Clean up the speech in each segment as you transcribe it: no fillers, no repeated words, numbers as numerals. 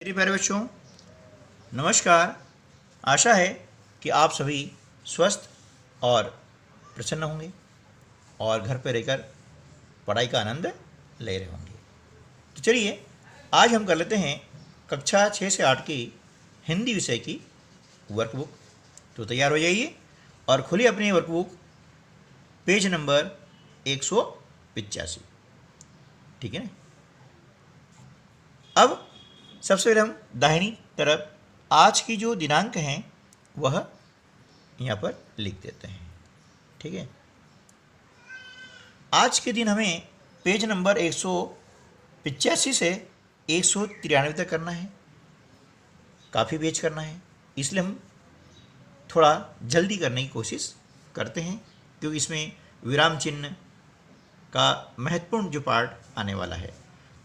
मेरे प्यारे बच्चों, नमस्कार। आशा है कि आप सभी स्वस्थ और प्रसन्न होंगे और घर पर रहकर पढ़ाई का आनंद ले रहे होंगे। तो चलिए आज हम कर लेते हैं कक्षा 6 से 8 की हिंदी विषय की वर्कबुक। तो तैयार हो जाइए और खोलिए अपनी वर्कबुक पेज नंबर 185। ठीक है ना। अब सबसे पहले हम दाहिनी तरफ आज की जो दिनांक हैं वह यहाँ पर लिख देते हैं। ठीक है। आज के दिन हमें पेज नंबर 185 से 193 तक करना है। काफ़ी पेज करना है, इसलिए हम थोड़ा जल्दी करने की कोशिश करते हैं, क्योंकि इसमें विराम चिन्ह का महत्वपूर्ण जो पार्ट आने वाला है।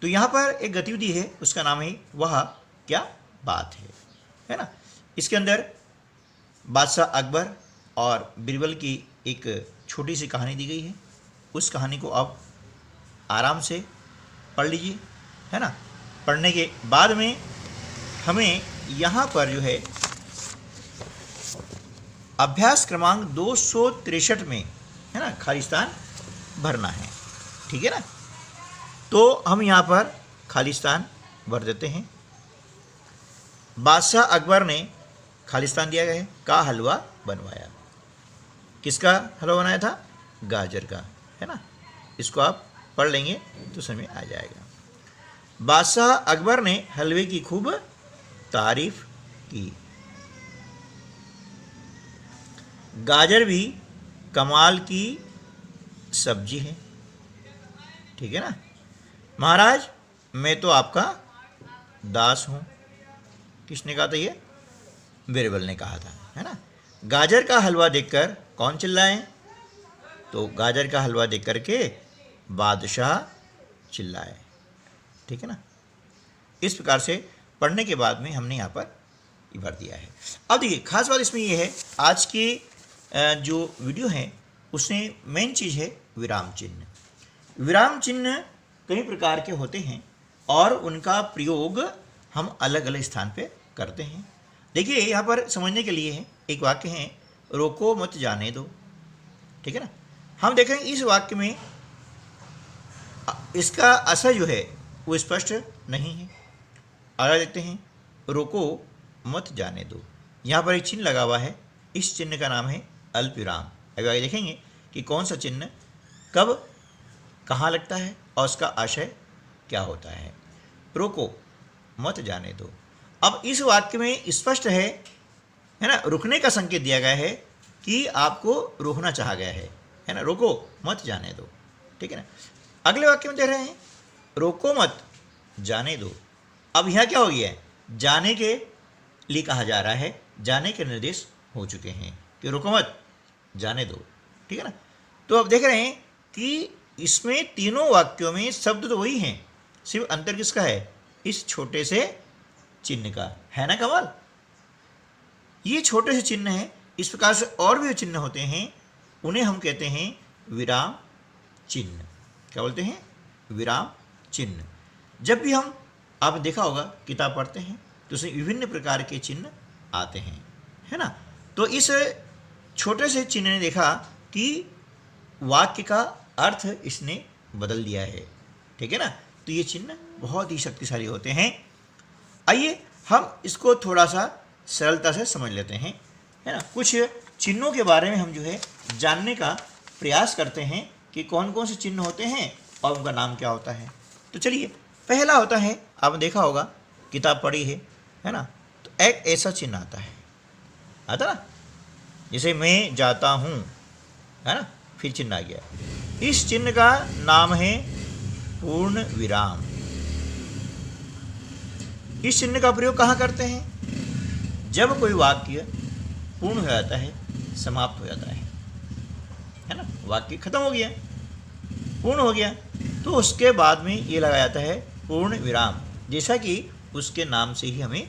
तो यहाँ पर एक गतिविधि है, उसका नाम है वह क्या बात है ना। इसके अंदर बादशाह अकबर और बीरबल की एक छोटी सी कहानी दी गई है। उस कहानी को आप आराम से पढ़ लीजिए, है ना। पढ़ने के बाद में हमें यहाँ पर जो है अभ्यास क्रमांक 263 में, है ना, खाली स्थान भरना है। ठीक है ना। तो हम यहाँ पर खाली स्थान भर देते हैं। बादशाह अकबर ने खाली स्थान दिया गया है का हलवा बनवाया। किसका हलवा बनाया था? गाजर का, है ना। इसको आप पढ़ लेंगे तो समझ में आ जाएगा। बादशाह अकबर ने हलवे की खूब तारीफ की। गाजर भी कमाल की सब्जी है। ठीक है ना। महाराज, मैं तो आपका दास हूँ। किसने कहा था? ये बीरबल ने कहा था, है ना। गाजर का हलवा देखकर कौन चिल्लाए? तो गाजर का हलवा देख करके बादशाह चिल्लाए। ठीक है ना। इस प्रकार से पढ़ने के बाद में हमने यहाँ पर भर दिया है। अब देखिए, खास बात इसमें ये है, आज के जो वीडियो है उसमें मेन चीज़ है विराम चिन्ह। विराम चिन्ह कई प्रकार के होते हैं और उनका प्रयोग हम अलग अलग स्थान पे करते हैं। देखिए, यहाँ पर समझने के लिए है, एक वाक्य है, रोको मत जाने दो। ठीक है ना। हम देखें इस वाक्य में इसका असर जो है वो स्पष्ट नहीं है। अगला देखते हैं, रोको मत जाने दो। यहाँ पर एक चिन्ह लगा हुआ है, इस चिन्ह का नाम है अल्पविराम। अभी आगे देखेंगे कि कौन सा चिन्ह कब कहाँ लगता है और उसका आशय क्या होता है। रोको मत जाने दो। अब इस वाक्य में स्पष्ट है ना, रुकने का संकेत दिया गया है कि आपको रोकना चाहा गया है ना। रोको मत जाने दो। ठीक है ना। अगले वाक्य में दे रहे हैं, रोको मत जाने दो। अब यहाँ क्या हो गया है? जाने के लिए कहा जा रहा है, जाने के निर्देश हो चुके हैं कि रोको मत जाने दो। ठीक है ना। तो अब देख रहे हैं कि इसमें तीनों वाक्यों में शब्द तो वही हैं, सिर्फ अंतर किसका है? इस छोटे से चिन्ह का, है ना कमाल। ये छोटे से चिन्ह है। इस प्रकार से और भी चिन्ह होते हैं, उन्हें हम कहते हैं विराम चिन्ह। क्या बोलते हैं? विराम चिन्ह। जब भी हम, आप देखा होगा, किताब पढ़ते हैं तो उसमें विभिन्न प्रकार के चिन्ह आते हैं, है ना। तो इस छोटे से चिन्ह ने देखा कि वाक्य का अर्थ इसने बदल दिया है। ठीक है ना। तो ये चिन्ह बहुत ही शक्तिशाली होते हैं। आइए हम इसको थोड़ा सा सरलता से समझ लेते हैं, है ना। कुछ चिन्हों के बारे में हम जो है जानने का प्रयास करते हैं कि कौन कौन से चिन्ह होते हैं और उनका नाम क्या होता है। तो चलिए, पहला होता है, आपने देखा होगा, किताब पढ़ी है ना। तो एक ऐसा चिन्ह आता ना, जैसे मैं जाता हूँ, है ना, फिर चिन्ह आ गया। इस चिन्ह का नाम है पूर्ण विराम। इस चिन्ह का प्रयोग कहाँ करते हैं? जब कोई वाक्य पूर्ण हो जाता है, समाप्त हो जाता है ना। वाक्य खत्म हो गया, पूर्ण हो गया, तो उसके बाद में ये लगाया जाता है पूर्ण विराम, जैसा कि उसके नाम से ही हमें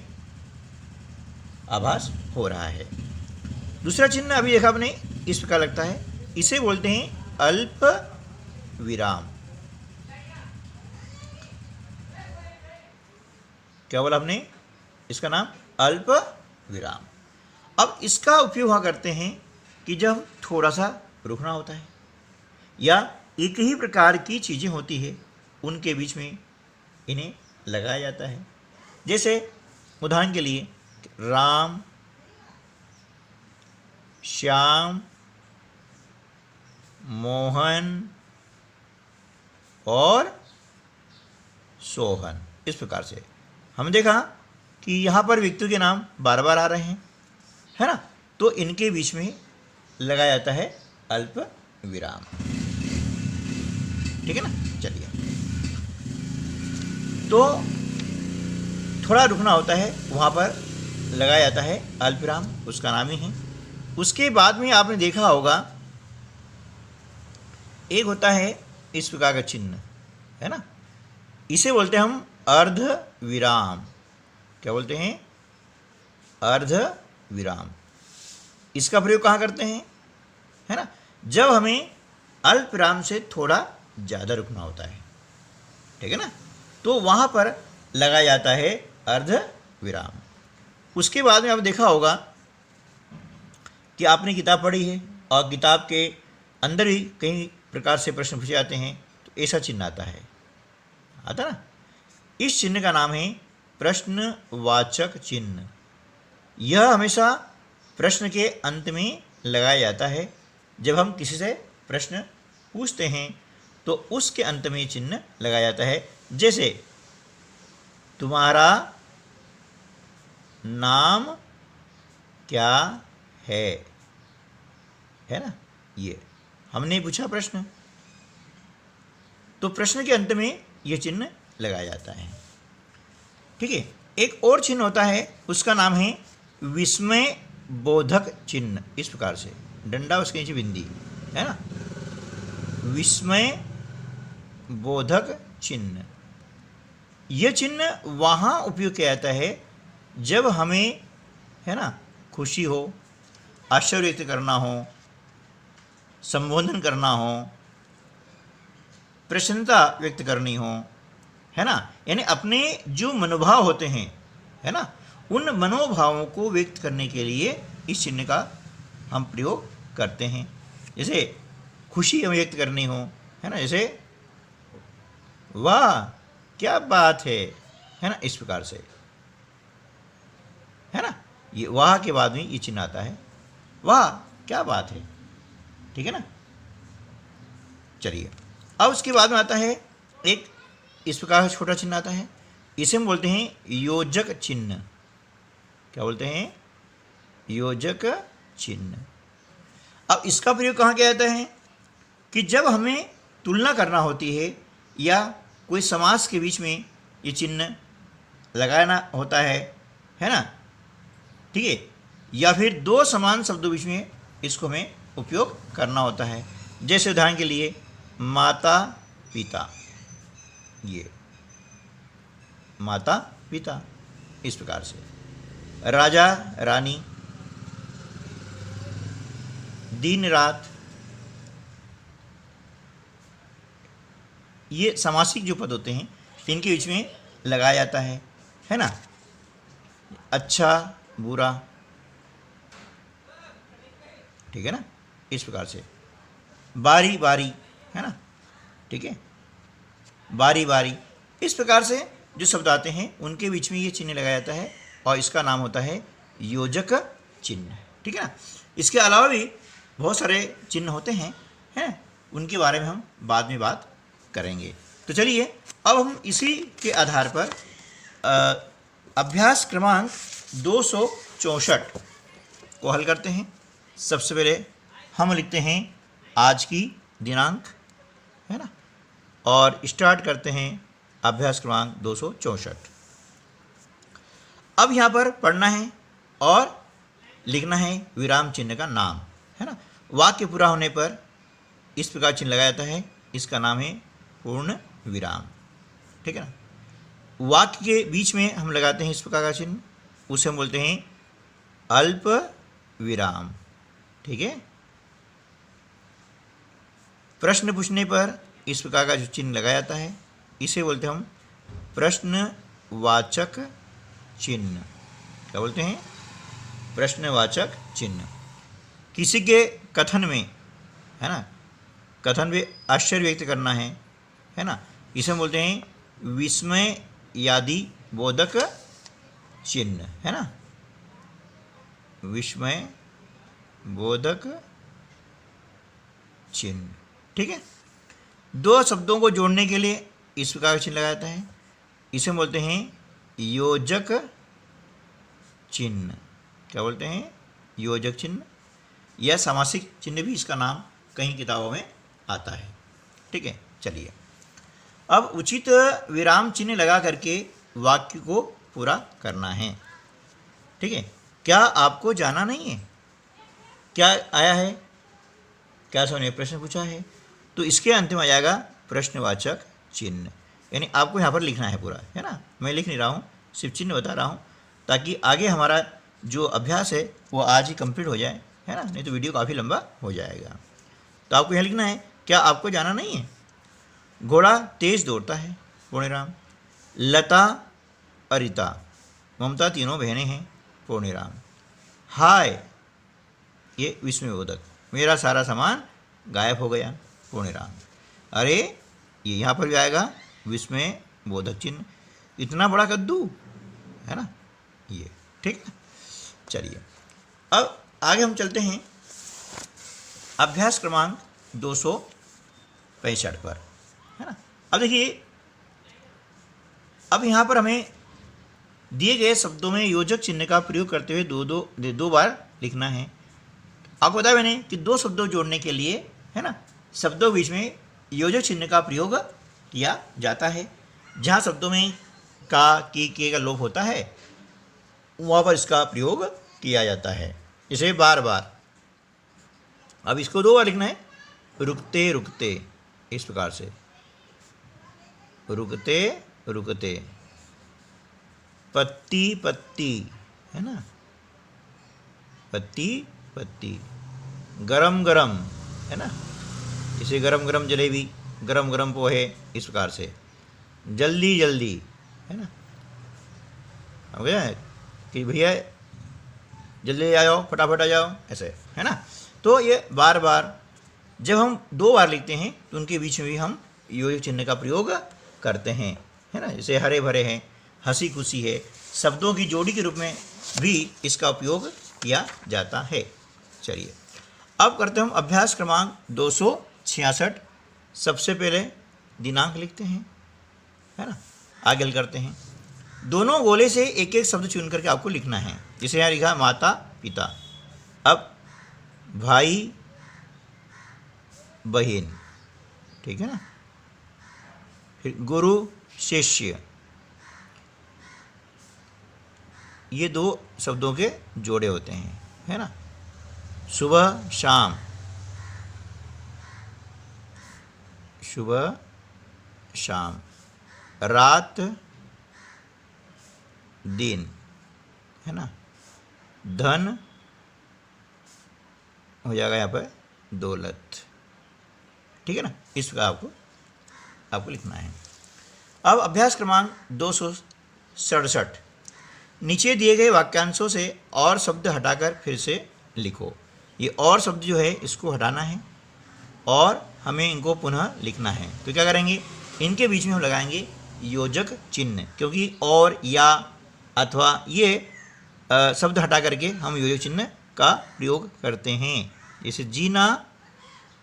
आभास हो रहा है। दूसरा चिन्ह अभी देखा आपने, इस प्रकार लगता है, इसे बोलते हैं अल्प विराम। क्या बोला हमने? इसका नाम अल्प विराम। अब इसका उपयोग वहाँ करते हैं कि जब थोड़ा सा रुकना होता है या एक ही प्रकार की चीज़ें होती है उनके बीच में इन्हें लगाया जाता है। जैसे उदाहरण के लिए राम, श्याम, मोहन और सोहन। इस प्रकार से हमने देखा कि यहाँ पर व्यक्तियों के नाम बार बार आ रहे हैं, है ना, तो इनके बीच में लगाया जाता है अल्प विराम। ठीक है ना। चलिए, तो थोड़ा रुकना होता है, वहाँ पर लगाया जाता है अल्प विराम, उसका नाम ही है। उसके बाद में आपने देखा होगा एक होता है इस प्रकार का चिन्ह, है ना, इसे बोलते हैं हम अर्ध विराम। क्या बोलते हैं? अर्ध विराम। इसका प्रयोग कहाँ करते हैं, है ना, जब हमें अल्प विराम से थोड़ा ज़्यादा रुकना होता है। ठीक है ना, तो वहाँ पर लगाया जाता है अर्ध विराम। उसके बाद में आपने देखा होगा कि आपने किताब पढ़ी है और किताब के अंदर भी कई प्रकार से प्रश्न पूछे जाते हैं, तो ऐसा चिन्ह आता ना। इस चिन्ह का नाम है प्रश्नवाचक चिन्ह। यह हमेशा प्रश्न के अंत में लगाया जाता है। जब हम किसी से प्रश्न पूछते हैं तो उसके अंत में चिन्ह लगाया जाता है। जैसे तुम्हारा नाम क्या है ना, ये हमने पूछा प्रश्न, तो प्रश्न के अंत में यह चिन्ह लगाया जाता है। ठीक है। एक और चिन्ह होता है, उसका नाम है विस्मय बोधक चिन्ह। इस प्रकार से डंडा उसके नीचे बिंदी, है ना, विस्मय बोधक चिन्ह। यह चिन्ह वहाँ उपयोग किया जाता है जब हमें, है ना, खुशी हो, आश्चर्य व्यक्त करना हो, संबोधन करना हो, प्रसन्नता व्यक्त करनी हो, है ना, यानी अपने जो मनोभाव होते हैं, है ना, उन मनोभावों को व्यक्त करने के लिए इस चिन्ह का हम प्रयोग करते हैं। जैसे खुशी हमें व्यक्त करनी हो, है ना, जैसे वाह क्या बात है ना, इस प्रकार से, है ना, ये वाह के बाद में ये चिन्ह आता है, वाह क्या बात है। ठीक है ना। चलिए, अब उसके बाद में आता है एक इस प्रकार का छोटा चिन्ह आता है, इसे हम बोलते हैं योजक चिन्ह। क्या बोलते हैं? योजक चिन्ह। अब इसका प्रयोग कहाँ किया जाता है कि जब हमें तुलना करना होती है या कोई समास के बीच में ये चिन्ह लगाना होता है ना, ठीक है, या फिर दो समान शब्दों बीच में इसको हमें उपयोग करना होता है। जैसे उदाहरण के लिए माता पिता, ये माता पिता, इस प्रकार से राजा रानी, दिन रात, ये समासिक जो पद होते हैं इनके बीच में लगाया जाता है ना। अच्छा बुरा, ठीक है ना, इस प्रकार से बारी बारी, है ना, ठीक है, बारी बारी, इस प्रकार से जो शब्द आते हैं उनके बीच में ये चिन्ह लगाया जाता है और इसका नाम होता है योजक चिन्ह। ठीक है ना। इसके अलावा भी बहुत सारे चिन्ह होते हैं उनके बारे में हम बाद में बात करेंगे। तो चलिए अब हम इसी के आधार पर अभ्यास क्रमांक 264 को हल करते हैं। सबसे पहले हम लिखते हैं आज की दिनांक, है ना, और स्टार्ट करते हैं अभ्यास क्रमांक 264। अब यहाँ पर पढ़ना है और लिखना है विराम चिन्ह का नाम, है ना। वाक्य पूरा होने पर इस प्रकार चिन्ह लगाया जाता है, इसका नाम है पूर्ण विराम। ठीक है ना। वाक्य के बीच में हम लगाते हैं इस प्रकार का चिन्ह, उसे हम बोलते हैं अल्प विराम। ठीक है। प्रश्न पूछने पर इस प्रकार का जो चिन्ह लगाया जाता है इसे बोलते हैं हम प्रश्नवाचक चिन्ह। क्या बोलते हैं? प्रश्नवाचक चिन्ह। किसी के कथन में, है ना, कथन में आश्चर्य व्यक्त करना है ना, इसे बोलते हैं विस्मयादि बोधक चिन्ह, है ना, विस्मय बोधक चिन्ह। ठीक है। दो शब्दों को जोड़ने के लिए इस प्रकार का चिन्ह लगाया जाता है, इसे बोलते हैं योजक चिन्ह। क्या बोलते हैं? योजक चिन्ह, या सामासिक चिन्ह भी इसका नाम कई किताबों में आता है। ठीक है। चलिए, अब उचित विराम चिन्ह लगा करके वाक्य को पूरा करना है। ठीक है। क्या आपको जाना नहीं है? क्या आया है? क्या समझ में प्रश्न पूछा है? तो इसके अंत में आ जाएगा प्रश्नवाचक चिन्ह, यानी आपको यहाँ पर लिखना है पूरा, है ना। मैं लिख नहीं रहा हूँ, सिर्फ चिन्ह बता रहा हूँ, ताकि आगे हमारा जो अभ्यास है वो आज ही कंप्लीट हो जाए, है ना, नहीं तो वीडियो काफ़ी लंबा हो जाएगा। तो आपको यहाँ लिखना है, क्या आपको जाना नहीं है? घोड़ा तेज दौड़ता है, पूर्णिराम। लता अरिता ममता तीनों बहनें हैं, पूर्णिराम। हाय, ये विस्मयबोधक, मेरा सारा सामान गायब हो गया, पूर्णिराम। अरे, ये यहाँ पर भी आएगा विस्मय बोधक चिन्ह, इतना बड़ा कद्दू, है ना, ये। ठीक है। चलिए, अब आगे हम चलते हैं अभ्यास क्रमांक 265 पर, है ना। अब देखिए, अब यहाँ पर हमें दिए गए शब्दों में योजक चिन्ह का प्रयोग करते हुए दो बार लिखना है। आपको बताया मैंने कि दो शब्दों जोड़ने के लिए, है ना, शब्दों के बीच में योजक चिन्ह का प्रयोग किया जाता है। जहाँ शब्दों में का, की, के का लोप होता है, वहाँ पर इसका प्रयोग किया जाता है, इसे बार बार। अब इसको दो बार लिखना है, रुकते रुकते, इस प्रकार से, रुकते रुकते। पत्ती पत्ती, है ना, पत्ती पत्ती। गरम गरम, है ना, इसे गरम गरम जलेबी, गरम गरम पोहे, इस प्रकार से। जल्दी जल्दी, है ना, हो गया कि भैया जल्दी आ जाओ, फटाफट आ जाओ, ऐसे, है ना। तो ये बार बार जब हम दो बार लिखते हैं तो उनके बीच में भी हम योजक चिन्ह का प्रयोग करते हैं, है ना। जैसे हरे भरे हैं, हंसी खुशी है, शब्दों की जोड़ी के रूप में भी इसका उपयोग किया जाता है। चलिए, अब करते हैं हम अभ्यास क्रमांक 266। सबसे पहले दिनांक लिखते हैं, है ना, आगे करते हैं। दोनों गोले से एक एक शब्द चुन करके आपको लिखना है। जैसे यहाँ लिखा माता पिता, अब भाई बहन, ठीक है ना, फिर गुरु शिष्य, ये दो शब्दों के जोड़े होते हैं, है ना। सुबह शाम, सुबह शाम। रात दिन, है ना। धन हो जाएगा यहाँ पर दौलत, ठीक है ना। इस प्रकार आपको लिखना है। अब अभ्यास क्रमांक 267। नीचे दिए गए वाक्यांशों से और शब्द हटाकर फिर से लिखो। ये और शब्द जो है इसको हटाना है और हमें इनको पुनः लिखना है। तो क्या करेंगे, इनके बीच में हम लगाएंगे योजक चिन्ह, क्योंकि और, या, अथवा ये शब्द हटा करके हम योजक चिन्ह का प्रयोग करते हैं। जैसे जीना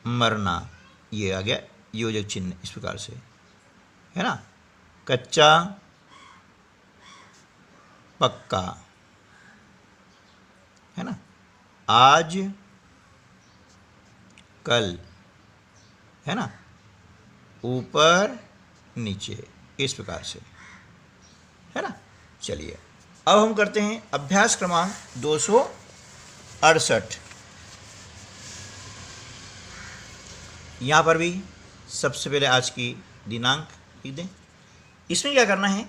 मरना, ये आ गया योजक चिन्ह, इस प्रकार से, है ना। कच्चा पक्का, है ना। आज कल, है ना। ऊपर नीचे, इस प्रकार से, है ना। चलिए, अब हम करते हैं अभ्यास क्रमांक 268। यहाँ पर भी सबसे पहले आज की दिनांक लिख दें। इसमें क्या करना है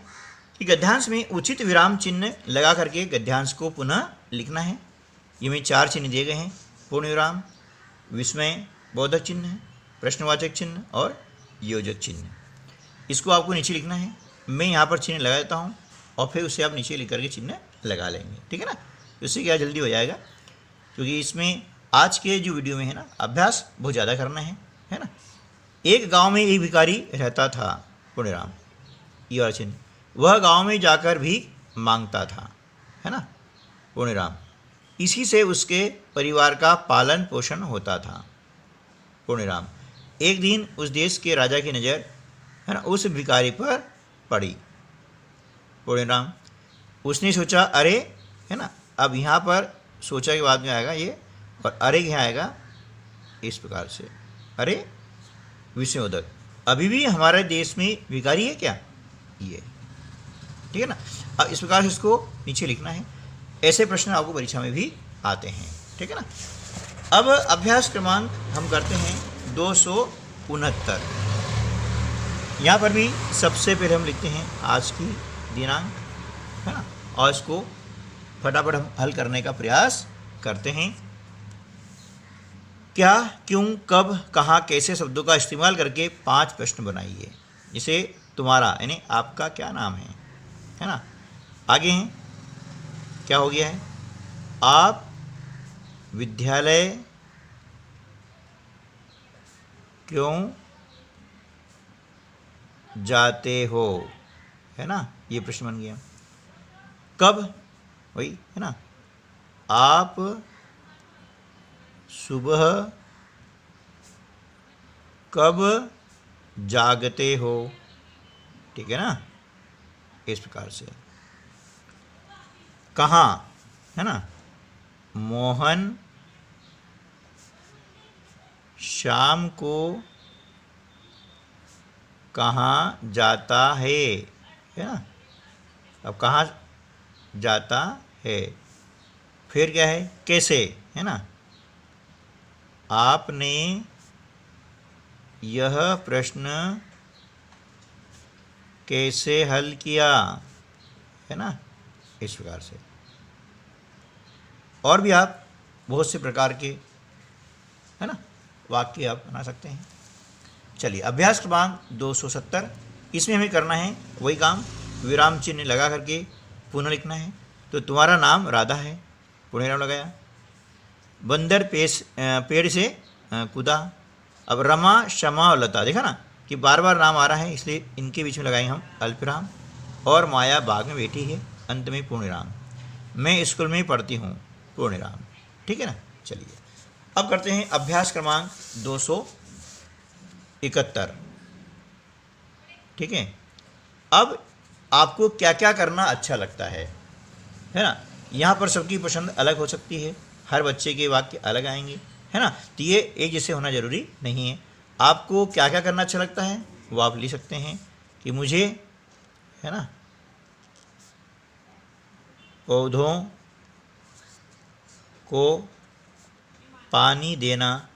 कि गद्यांश में उचित विराम चिन्ह लगा करके गद्यांश को पुनः लिखना है। ये में 4 चिन्ह दिए गए हैं, पूर्ण विराम, विस्मय बोधक चिन्ह, प्रश्नवाचक चिन्ह और योजक चिन्ह। इसको आपको नीचे लिखना है। मैं यहाँ पर चिन्ह लगा देता हूँ और फिर उसे आप नीचे लिख करके चिन्ह लगा लेंगे, ठीक है ना। तो इससे क्या जल्दी हो जाएगा, क्योंकि इसमें आज के जो वीडियो में है ना अभ्यास बहुत ज़्यादा करना है ना। एक गांव में एक भिखारी रहता था, पुण्यराम, ये वाला चिन्ह। वह गांव में जाकर भी मांगता था, है ना, पुण्यराम। इसी से उसके परिवार का पालन पोषण होता था, पुण्यराम। एक दिन उस देश के राजा की नज़र, है ना, उस भिखारी पर पड़ी, पुण्यराम। उसने सोचा, अरे, है ना, अब यहाँ पर सोचा के बाद में आएगा ये, और अरे यहाँ आएगा इस प्रकार से, अरे विष्णुदक, अभी भी हमारे देश में भिखारी है क्या, ये, ठीक है ना। अब इस प्रकार से इसको नीचे लिखना है। ऐसे प्रश्न आपको परीक्षा में भी आते हैं, ठीक है ना। अब अभ्यास क्रमांक हम करते हैं 269। यहाँ पर भी सबसे पहले हम लिखते हैं आज की दिनांक, है ना, और इसको फटाफट हम हल करने का प्रयास करते हैं। क्या, क्यों, कब, कहाँ, कैसे शब्दों का इस्तेमाल करके 5 प्रश्न बनाइए। जैसे तुम्हारा यानी आपका क्या नाम है ना। आगे हैं, क्या हो गया है, आप विद्यालय क्यों जाते हो, है ना, ये प्रश्न बन गया। कब, वही है ना, आप सुबह कब जागते हो, ठीक है ना, इस प्रकार से। कहाँ, है ना, मोहन शाम को कहाँ जाता है ना। अब कहाँ जाता है, फिर क्या है, कैसे, है ना, आपने यह प्रश्न कैसे हल किया, है ना, इस प्रकार से। और भी आप बहुत से प्रकार के, है ना, वाक्य आप बना सकते हैं। चलिए, अभ्यास क्रमांक 270, इसमें हमें करना है वही काम, विराम चिन्ह लगा करके पुनः लिखना है। तो तुम्हारा नाम राधा है, पुनः लगाया। बंदर पेड़ से कूदा। अब रमा, शमा और लता, देखा ना कि बार बार नाम आ रहा है, इसलिए इनके बीच में लगाएंगे हम अल्पविराम। और माया बाग में बैठी है, अंत में पूर्णविराम। मैं स्कूल में पढ़ती हूँ, पूर्णविराम, ठीक है ना। चलिए, अब करते हैं अभ्यास क्रमांक 271, ठीक है। अब आपको क्या क्या करना अच्छा लगता है ना। यहाँ पर सबकी पसंद अलग हो सकती है, हर बच्चे के वाक्य अलग आएंगे, है ना। तो ये एक जैसे होना जरूरी नहीं है। आपको क्या क्या करना अच्छा लगता है वो आप लिख सकते हैं कि मुझे, है ना, पौधों को पानी देना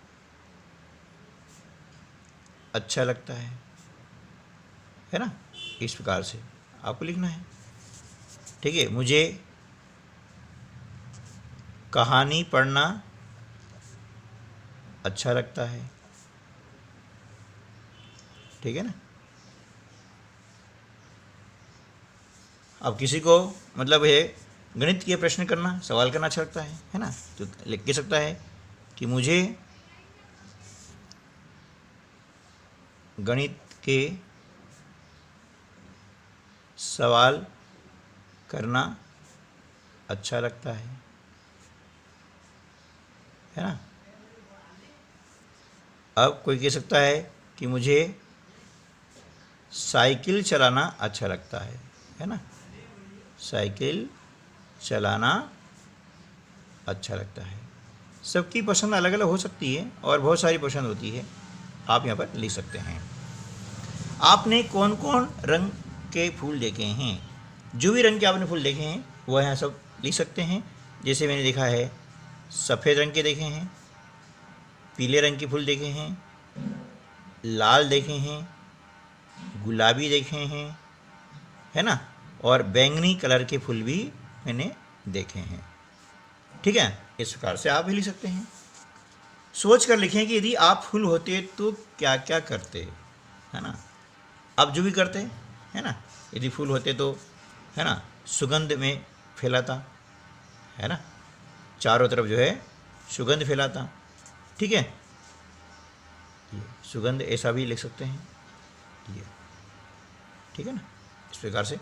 अच्छा लगता है ना, इस प्रकार से आपको लिखना है, ठीक है। मुझे कहानी पढ़ना अच्छा लगता है, ठीक है ना। अब किसी को मतलब है गणित के प्रश्न करना, सवाल करना अच्छा लगता है ना, तो लिख के सकता है कि मुझे गणित के सवाल करना अच्छा लगता है ना। अब कोई कह सकता है कि मुझे साइकिल चलाना अच्छा लगता है ना, साइकिल चलाना अच्छा लगता है। सबकी पसंद अलग अलग हो सकती है और बहुत सारी पसंद होती है, आप यहाँ पर लिख सकते हैं। आपने कौन कौन रंग के फूल देखे हैं, जो भी रंग के आपने फूल देखे हैं वह यहाँ सब लिख सकते हैं। जैसे मैंने देखा है सफ़ेद रंग के देखे हैं, पीले रंग के फूल देखे हैं, लाल देखे हैं, गुलाबी देखे हैं, है ना, और बैंगनी कलर के फूल भी मैंने देखे हैं, ठीक है। इस प्रकार से आप भी लिख सकते हैं। सोच कर लिखें कि यदि आप फूल होते तो क्या क्या करते, है ना। आप जो भी करते हैं ना, यदि फूल होते तो है ना, सुगंध में फैलाता, है ना, चारों तरफ जो है सुगंध फैलाता। ठीक है, ये सुगंध ऐसा भी लिख सकते हैं ये, ठीक है ना, इस प्रकार से।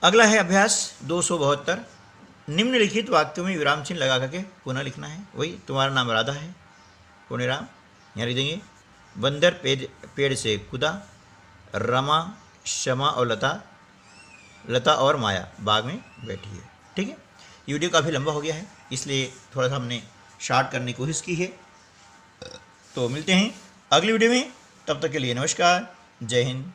अगला है अभ्यास 272। निम्नलिखित वाक्यों में विराम चिन्ह लगा करके पुनः लिखना है। वही, तुम्हारा नाम राधा है, पुण्यराम, यहाँ लिख देंगे। बंदर पेड़ से कूदा, रमा, शमा और लता और माया बाग में बैठी है। ठीक है, ये वीडियो काफ़ी लंबा हो गया है, इसलिए थोड़ा सा हमने शार्ट करने की कोशिश की है। तो मिलते हैं अगली वीडियो में, तब तक के लिए नमस्कार, जय हिंद।